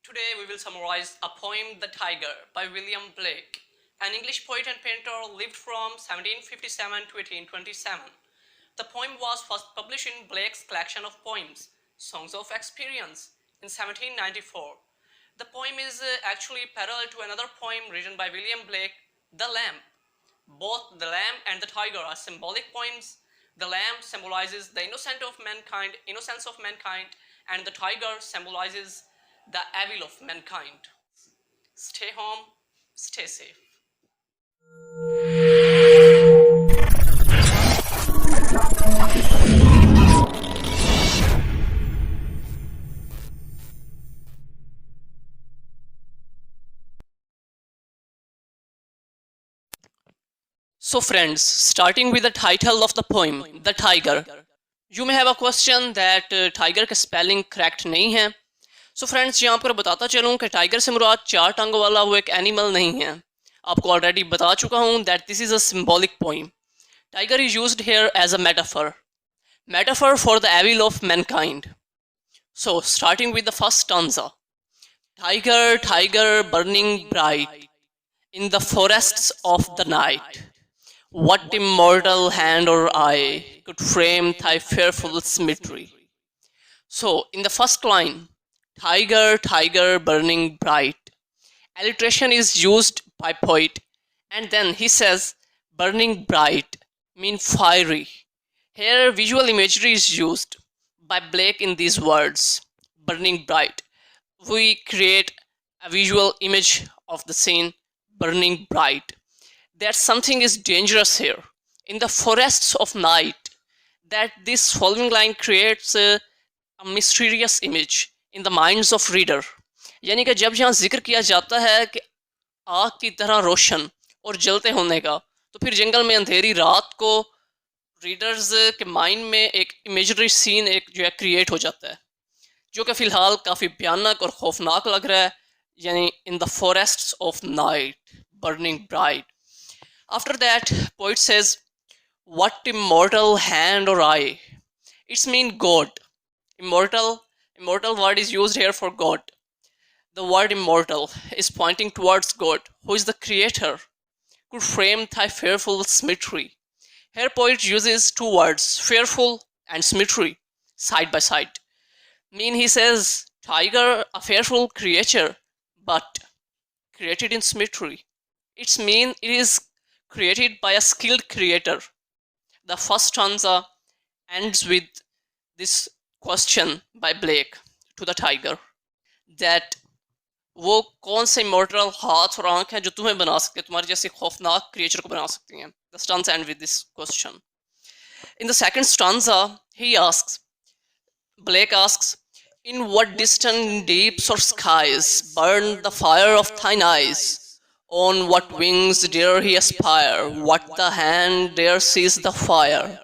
Today we will summarize a poem, The Tiger, by William Blake, an English poet and painter lived from 1757 to 1827. The poem was first published in Blake's collection of poems, Songs of Experience, in 1794. The poem is actually parallel to another poem written by William Blake, The Lamb. Both the lamb and the tiger are symbolic poems. The lamb symbolizes the innocence of mankind, and the tiger symbolizes the evil of mankind. Stay home, stay safe. So friends, starting with the title of the poem, The Tiger. You may have a question that tiger का spelling correct नहीं है. So friends, यहाँ पर बताता चलूँ कि tiger से मुराद चार टांगों वाला वो एक एनिमल नहीं है. आपको ऑलरेडी बता चुका हूँ that this is a symbolic poem. Tiger is used here as a metaphor for the evil of mankind. So starting with the first stanza. Tiger, tiger, burning bright in the forests of the night. What immortal hand or eye could frame thy fearful symmetry? So, in the first line, tiger, tiger, burning bright, alliteration is used by poet, and then he says, burning bright, mean fiery. Here, visual imagery is used by Blake in these words, burning bright. We create a visual image of the scene, burning bright. That something is dangerous here in the forests of night. That this following line creates a mysterious image in the minds of reader. यानी कि जब यहाँ जिक्र किया जाता है कि आग की तरह रोशन और जलते होने का, तो फिर जंगल में अंधेरी रात को रीडर्स के माइंड में एक इमेजरी सीन एक जो है क्रिएट हो जाता है, जो कि फिलहाल काफ़ी भयानक और खौफनाक लग रहा है. यानी in the forests of night, burning bright. After that, poet says, what immortal hand or eye? It's mean God. Immortal word is used here for God. The word immortal is pointing towards God, who is the creator, could frame thy fearful symmetry. Here poet uses two words, fearful and symmetry, side by side. Mean he says, tiger, a fearful creature, but created in symmetry. It's mean it is created by a skilled creator. The first stanza ends with this question by Blake to the tiger that वो कौन से immortal हाथ और आंख हैं जो तुम्हें बना सकते हैं, तुम्हारे जैसे खौफनाक क्रिएचर को बना सकती हैं. The stanza ends with this question. In the second stanza, Blake asks, in what distant deeps or skies burn the fire of thine eyes? On what wings dare he aspire? What the hand dare seize the fire?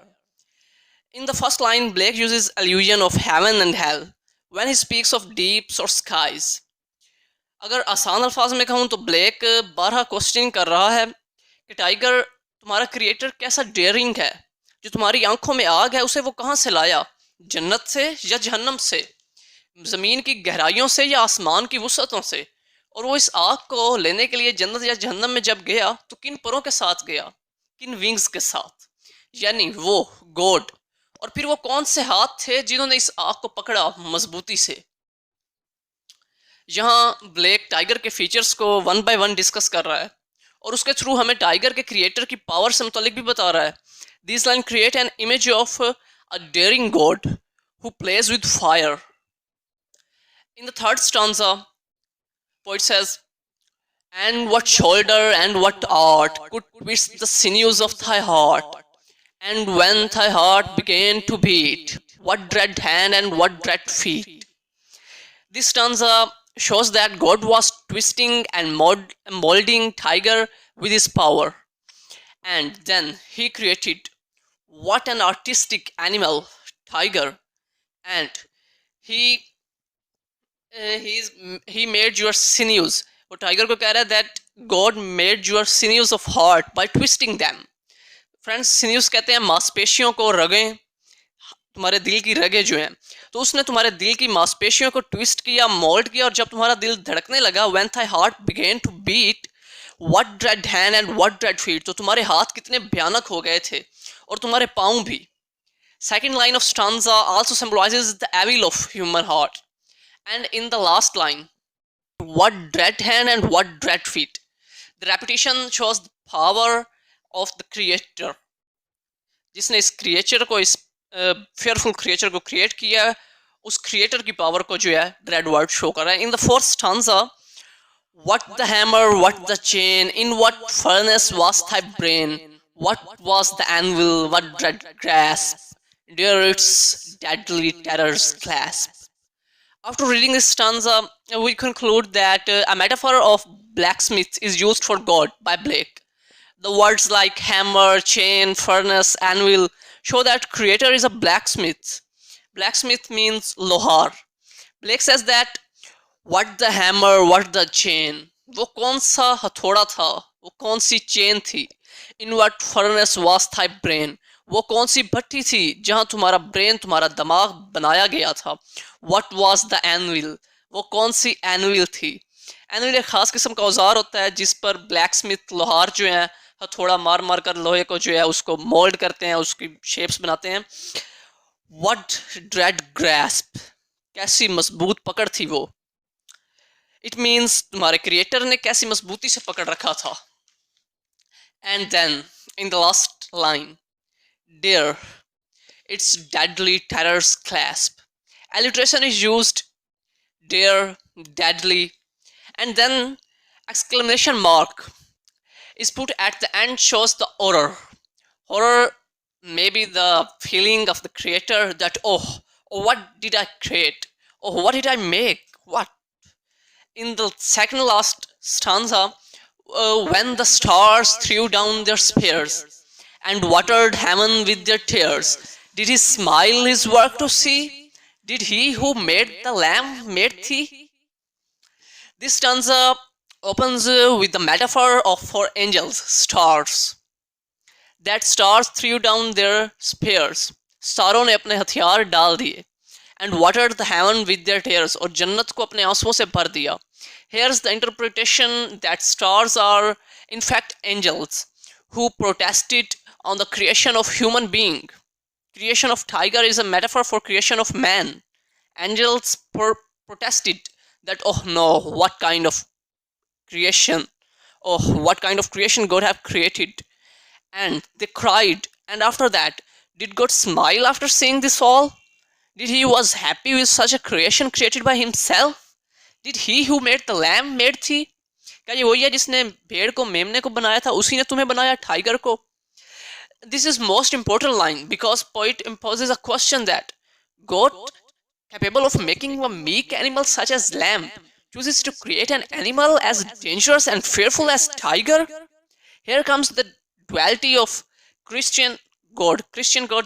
In the first line, Blake uses allusion of heaven and hell when he speaks of deeps or skies. अगर आसान अल्फाज में कहूँ तो black बारहा question कर रहा है कि टाइगर, तुम्हारा क्रिएटर कैसा डेयरिंग है, जो तुम्हारी आंखों में आग है उसे वो कहाँ से लाया, जन्नत से या जहन्नम से, ज़मीन की गहराइयों से या आसमान की वुसअतों से, और वो इस आग को लेने के लिए जन्नत या जहन्नम में जब गया तो किन परों के साथ गया, किन विंग्स के साथ, यानी वो गॉड. और फिर वो कौन से हाथ थे जिन्होंने इस आग को पकड़ा मजबूती से. यहाँ ब्लेक टाइगर के फीचर्स को वन बाय वन डिस्कस कर रहा है और उसके थ्रू हमें टाइगर के क्रिएटर की पावर से मुतालिक भी बता रहा है. This line create an image of a dairying God who plays with fire. In the third stanza, poet says, and what shoulder and what art could twist the sinews of thy heart? And when thy heart began to beat, what dread hand and what dread feet? This stanza shows that God was twisting and molding tiger with his power. And then he created what an artistic animal, tiger. And he made your sinews. वो tiger को कह रहा है that God made your sinews of heart by twisting them. Friends, sinews कहते हैं मांसपेशियों को, रगें. तुम्हारे दिल की रगें जो हैं, तो उसने तुम्हारे दिल की मांसपेशियों को ट्विस्ट किया, मोल्ड किया, और जब तुम्हारा दिल धड़कने लगा, when thy heart began to beat, what dread hand and what dread feet, तो तुम्हारे हाथ कितने भयानक हो गए थे और तुम्हारे पाँव भी. Second line of stanza also symbolizes the evil of human heart. And in the last line, what dread hand and what dread feet. The repetition shows the power of the creator. जिसने इस creature को, इस fearful creature को create किया है, उस creator की power को जो है ड्रेड वर्ड शो कर रहा है. In the fourth stanza, what the hammer, what the chain, in what furnace was thy brain, what was the anvil, what dread grasp, dare its deadly terrors clasp. After reading this stanza, we conclude that a metaphor of blacksmith is used for God by Blake. The words like hammer, chain, furnace, anvil show that creator is a blacksmith. Blacksmith means lohar. Blake says that what the hammer, what the chain, वो कौन सा हथौड़ा था, वो कौन सी chain थी. In what furnace was thy brain, वो कौन सी भट्टी थी जहां तुम्हारा ब्रेन, तुम्हारा दिमाग बनाया गया था. What was the anvil, वो कौन सी एनविल थी. एनविल एक खास किस्म का औजार होता है जिस पर ब्लैक स्मिथ लोहार जो है हथौड़ा मार मार कर लोहे को जो है उसको मोल्ड करते हैं, उसकी शेप्स बनाते हैं. What dread grasp, कैसी मजबूत पकड़ थी वो. इट मीन्स तुम्हारे क्रिएटर ने कैसी मजबूती से पकड़ रखा था. And then in the last line, dare its deadly terrors clasp. Alliteration is used, dare, deadly, and then exclamation mark is put at the end, shows the horror. Horror may be the feeling of the creator that, oh, what did I create? Oh, what did I make? What? In the second last stanza, when the stars threw down their spears and watered heaven with their tears, did he smile his work to see? Did he who made the lamb made thee? This stanza opens with the metaphor of four angels, stars. That stars threw down their spears. स्टारों ने अपने हथियार डाल दिए. And watered the heaven with their tears, और जन्नत को अपने आंसुओं से भर दिया. Here's the interpretation that stars are in fact angels who protested on the creation of human being. Creation of tiger is a metaphor for creation of man. Angels protested that, oh no, what kind of creation, oh, what kind of creation God have created. And they cried, and after that, did God smile after seeing this all? Did he was happy with such a creation created by himself? Did he who made the lamb made thee? क्या ये वही है जिसने भेड़ को मेमने को बनाया था, उसी ने तुम्हें बनाया टाइगर को? This is most important line because poet imposes a question that God, capable of making a meek animal such as lamb, chooses to create an animal as dangerous and fearful as tiger. Here comes the duality of Christian God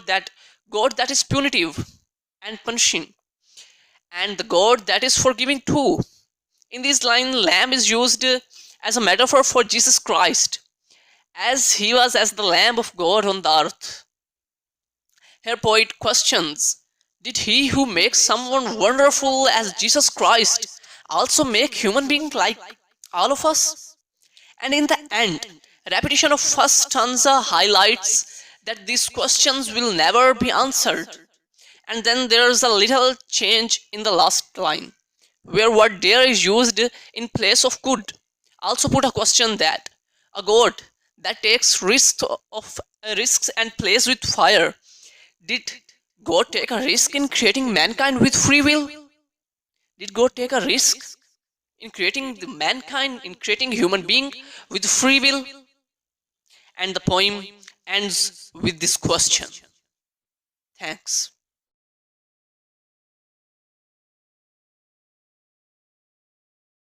that is punitive and punishing, and the God that is forgiving too. In this line, lamb is used as a metaphor for Jesus Christ, as he was as the Lamb of God on the earth. Here poet questions, did he who makes someone wonderful as Jesus Christ also make human being like all of us? And in the end, repetition of first stanza highlights that these questions will never be answered. And then there is a little change in the last line, where word dare is used in place of could. Also put a question that a God that takes risks and plays with fire. Did God take a risk in creating mankind with free will? Did God take a risk in creating the mankind, in creating human being with free will? And the poem ends with this question. Thanks.